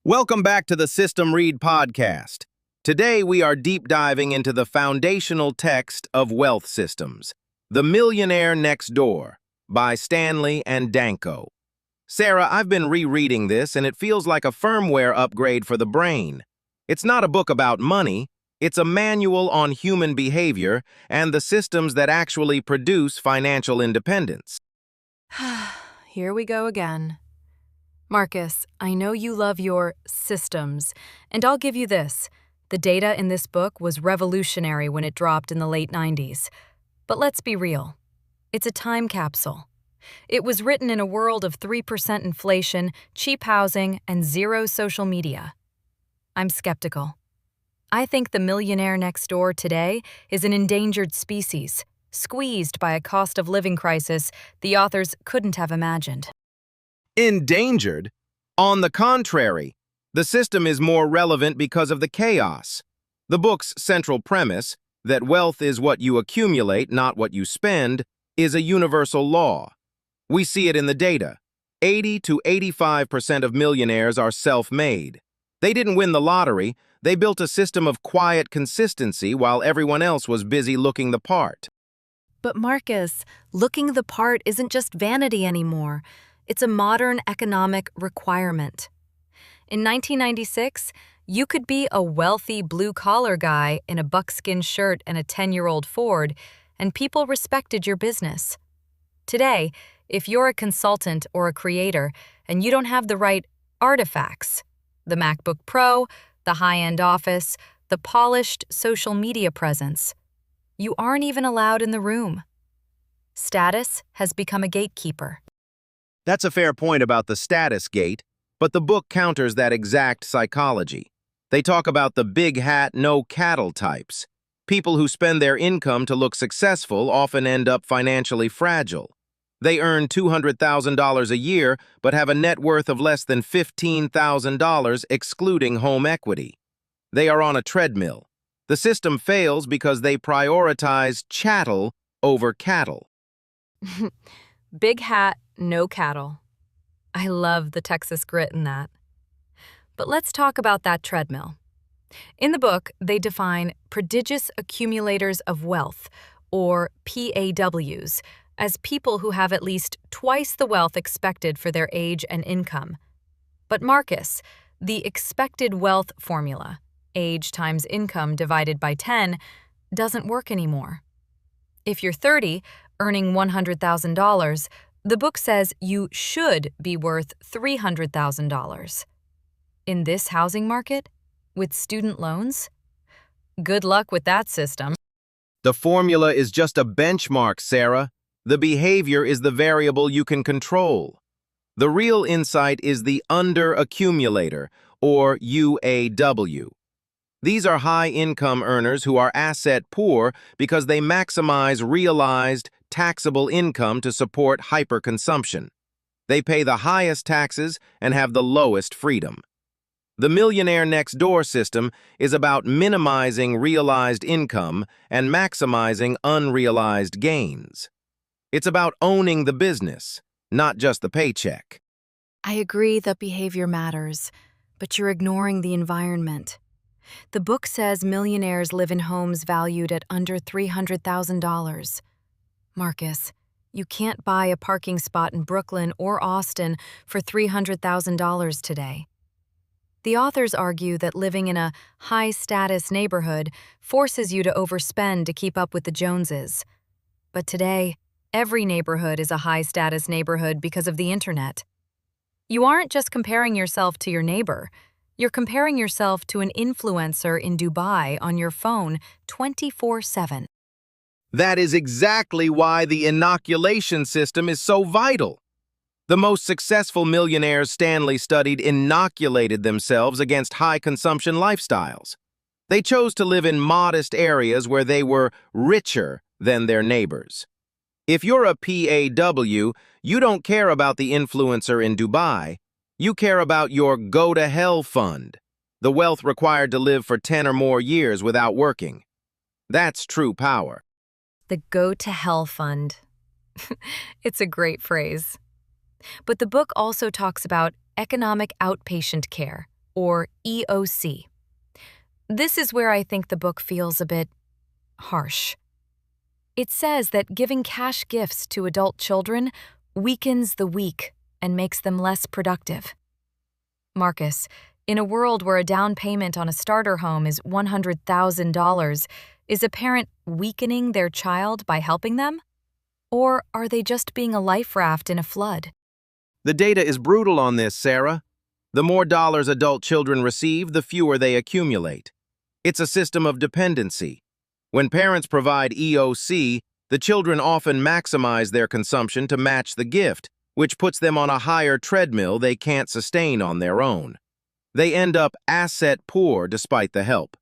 Welcome back to the System Read podcast. Today we are deep diving into the foundational text of wealth systems, The Millionaire Next Door by Stanley and Danko. Sarah, I've been rereading this and it feels like a firmware upgrade for the brain. It's not a book about money, it's a manual on human behavior and the systems that actually produce financial independence. Here we go again. Marcus, I know you love your systems, and I'll give you this. The data in this book was revolutionary when it dropped in the late 90s. But let's be real. It's a time capsule. It was written in a world of 3% inflation, cheap housing, and zero social media. I'm skeptical. I think the millionaire next door today is an endangered species, squeezed by a cost of living crisis the authors couldn't have imagined. Endangered? On the contrary, the system is more relevant because of the chaos. The book's central premise, that wealth is what you accumulate, not what you spend, is a universal law. We see it in the data. 80 to 85% of millionaires are self-made. They didn't win the lottery, they built a system of quiet consistency while everyone else was busy looking the part. But Marcus, looking the part isn't just vanity anymore. It's a modern economic requirement. In 1996, you could be a wealthy blue-collar guy in a buckskin shirt and a 10-year-old Ford, and people respected your business. Today, if you're a consultant or a creator and you don't have the right artifacts, the MacBook Pro, the high-end office, the polished social media presence, you aren't even allowed in the room. Status has become a gatekeeper. That's a fair point about the status gate, but the book counters that exact psychology. They talk about the big hat, no cattle types. People who spend their income to look successful often end up financially fragile. They earn $200,000 a year, but have a net worth of less than $15,000 excluding home equity. They are on a treadmill. The system fails because they prioritize chattel over cattle. Big hat, no cattle. I love the Texas grit in that. But let's talk about that treadmill. In the book, they define prodigious accumulators of wealth, or PAWs, as people who have at least twice the wealth expected for their age and income. But Marcus, the expected wealth formula, age times income divided by 10, doesn't work anymore. If you're 30, earning $100,000, the book says you should be worth $300,000. In this housing market, with student loans? Good luck with that system. The formula is just a benchmark, Sarah. The behavior is the variable you can control. The real insight is the under-accumulator, or UAW. These are high-income earners who are asset poor because they maximize realized, taxable income to support hyperconsumption. They pay the highest taxes and have the lowest freedom. The Millionaire Next Door system is about minimizing realized income and maximizing unrealized gains. It's about owning the business, not just the paycheck. I agree that behavior matters, but you're ignoring the environment. The book says millionaires live in homes valued at under $300,000. Marcus, you can't buy a parking spot in Brooklyn or Austin for $300,000 today. The authors argue that living in a high-status neighborhood forces you to overspend to keep up with the Joneses. But today, every neighborhood is a high-status neighborhood because of the internet. You aren't just comparing yourself to your neighbor. You're comparing yourself to an influencer in Dubai on your phone 24/7. That is exactly why the inoculation system is so vital. The most successful millionaires Stanley studied inoculated themselves against high-consumption lifestyles. They chose to live in modest areas where they were richer than their neighbors. If you're a PAW, you don't care about the influencer in Dubai. You care about your go-to-hell fund, the wealth required to live for 10 or more years without working. That's true power. The go-to-hell fund. It's a great phrase. But the book also talks about economic outpatient care, or EOC. This is where I think the book feels a bit harsh. It says that giving cash gifts to adult children weakens the weak and makes them less productive. Marcus, in a world where a down payment on a starter home is $100,000, is a parent weakening their child by helping them? Or are they just being a life raft in a flood? The data is brutal on this, Sarah. The more dollars adult children receive, the fewer they accumulate. It's a system of dependency. When parents provide EOC, the children often maximize their consumption to match the gift, which puts them on a higher treadmill they can't sustain on their own. They end up asset poor despite the help.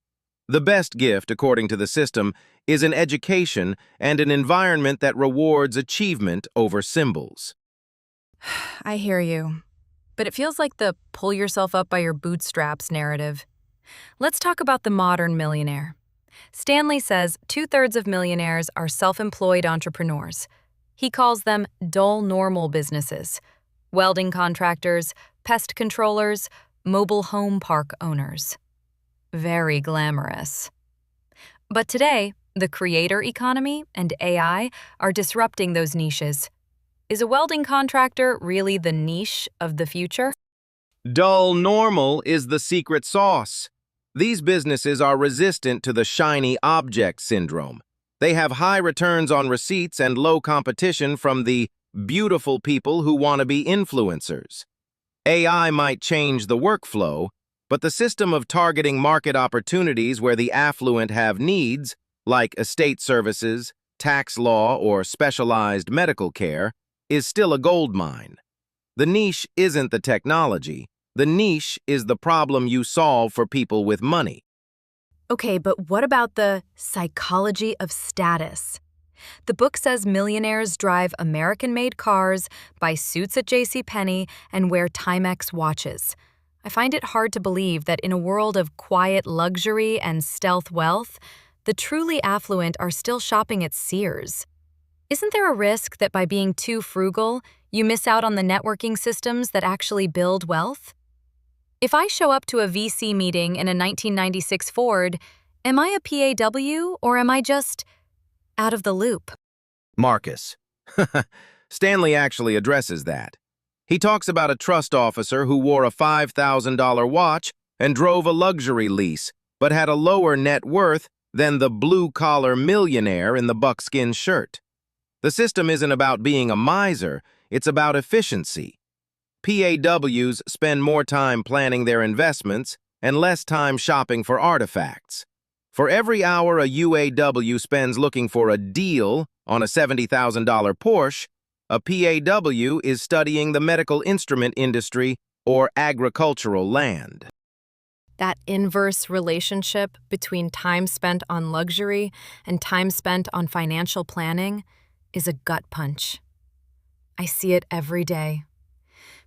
The best gift, according to the system, is an education and an environment that rewards achievement over symbols. I hear you. But it feels like the pull yourself up by your bootstraps narrative. Let's talk about the modern millionaire. Stanley says 2/3 of millionaires are self-employed entrepreneurs. He calls them dull normal businesses: welding contractors, pest controllers, mobile home park owners. Very glamorous. But today, the creator economy and AI are disrupting those niches. Is a welding contractor really the niche of the future? Dull normal is the secret sauce. These businesses are resistant to the shiny object syndrome. They have high returns on receipts and low competition from the beautiful people who want to be influencers. AI might change the workflow, but the system of targeting market opportunities where the affluent have needs, like estate services, tax law, or specialized medical care, is still a goldmine. The niche isn't the technology. The niche is the problem you solve for people with money. Okay, but what about the psychology of status? The book says millionaires drive American-made cars, buy suits at JCPenney, and wear Timex watches. I find it hard to believe that in a world of quiet luxury and stealth wealth, the truly affluent are still shopping at Sears. Isn't there a risk that by being too frugal, you miss out on the networking systems that actually build wealth? If I show up to a VC meeting in a 1996 Ford, am I a PAW or am I just out of the loop? Marcus. Stanley actually addresses that. He talks about a trust officer who wore a $5,000 watch and drove a luxury lease, but had a lower net worth than the blue-collar millionaire in the buckskin shirt. The system isn't about being a miser, it's about efficiency. PAWs spend more time planning their investments and less time shopping for artifacts. For every hour a UAW spends looking for a deal on a $70,000 Porsche, a PAW is studying the medical instrument industry or agricultural land. That inverse relationship between time spent on luxury and time spent on financial planning is a gut punch. I see it every day.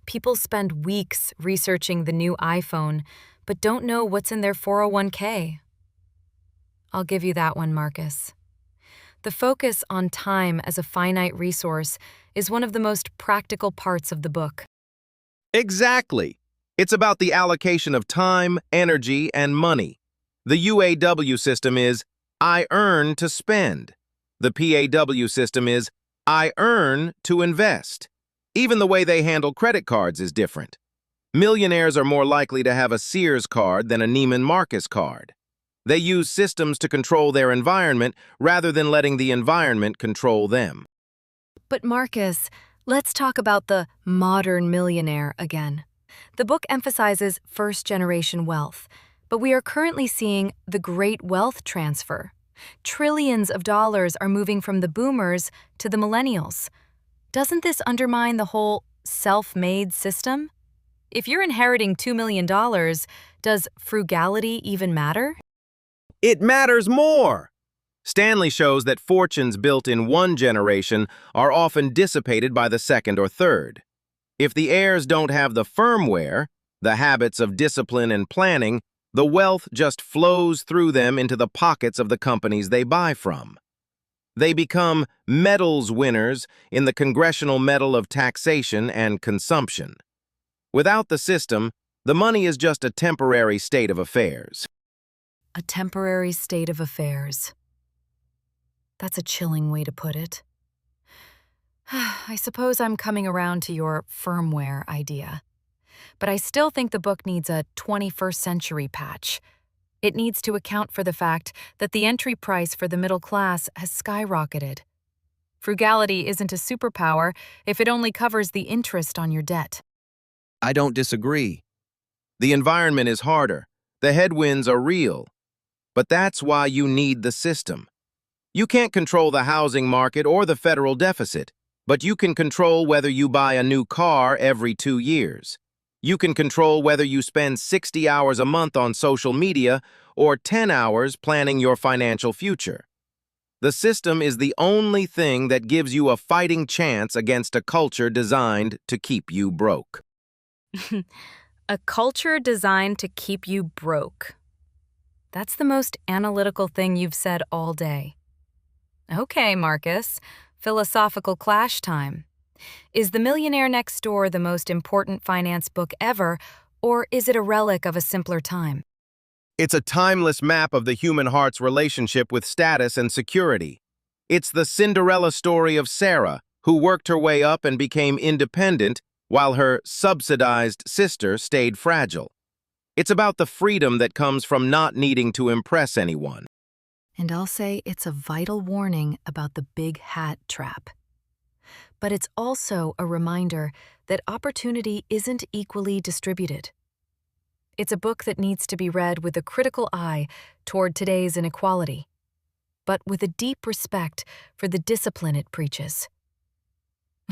People spend weeks researching the new iPhone, but don't know what's in their 401k. I'll give you that one, Marcus. The focus on time as a finite resource is one of the most practical parts of the book. Exactly. It's about the allocation of time, energy, and money. The UAW system is, I earn to spend. The PAW system is, I earn to invest. Even the way they handle credit cards is different. Millionaires are more likely to have a Sears card than a Neiman Marcus card. They use systems to control their environment rather than letting the environment control them. But Marcus, let's talk about the modern millionaire again. The book emphasizes first-generation wealth, but we are currently seeing the great wealth transfer. Trillions of dollars are moving from the boomers to the millennials. Doesn't this undermine the whole self-made system? If you're inheriting $2 million, does frugality even matter? It matters more! Stanley shows that fortunes built in one generation are often dissipated by the second or third. If the heirs don't have the firmware, the habits of discipline and planning, the wealth just flows through them into the pockets of the companies they buy from. They become medals winners in the Congressional Medal of Taxation and Consumption. Without the system, The money is just a temporary state of affairs. A temporary state of affairs. That's a chilling way to put it. I suppose I'm coming around to your firmware idea. But I still think the book needs a 21st century patch. It needs to account for the fact that the entry price for the middle class has skyrocketed. Frugality isn't a superpower if it only covers the interest on your debt. I don't disagree. The environment is harder. The headwinds are real. But that's why you need the system. You can't control the housing market or the federal deficit, but you can control whether you buy a new car every 2 years. You can control whether you spend 60 hours a month on social media or 10 hours planning your financial future. The system is the only thing that gives you a fighting chance against a culture designed to keep you broke. A culture designed to keep you broke. That's the most analytical thing you've said all day. Okay, Marcus, philosophical clash time. Is The Millionaire Next Door the most important finance book ever, or is it a relic of a simpler time? It's a timeless map of the human heart's relationship with status and security. It's the Cinderella story of Sarah, who worked her way up and became independent while her subsidized sister stayed fragile. It's about the freedom that comes from not needing to impress anyone. And I'll say it's a vital warning about the big hat trap. But it's also a reminder that opportunity isn't equally distributed. It's a book that needs to be read with a critical eye toward today's inequality, but with a deep respect for the discipline it preaches.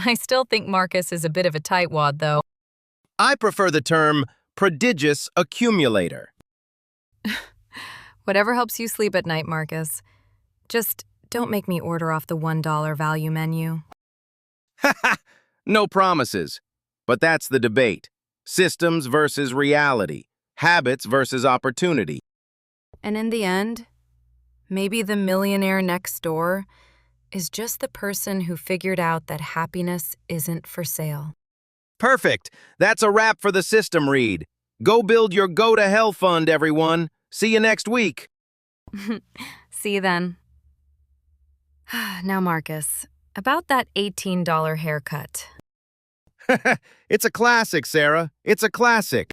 I still think Marcus is a bit of a tightwad, though. I prefer the term prodigious accumulator. Whatever helps you sleep at night, Marcus. Just don't make me order off the $1 value menu. No promises. But that's the debate. Systems versus reality. Habits versus opportunity. And in the end, maybe the millionaire next door is just the person who figured out that happiness isn't for sale. Perfect. That's a wrap for the system read. Go build your Go to Hell fund, everyone. See you next week. See you then. Now, Marcus, about that $18 haircut. It's a classic, Sarah. It's a classic.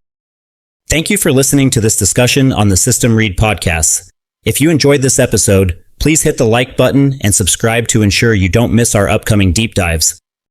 Thank you for listening to this discussion on the System Read podcast. If you enjoyed this episode, please hit the like button and subscribe to ensure you don't miss our upcoming deep dives.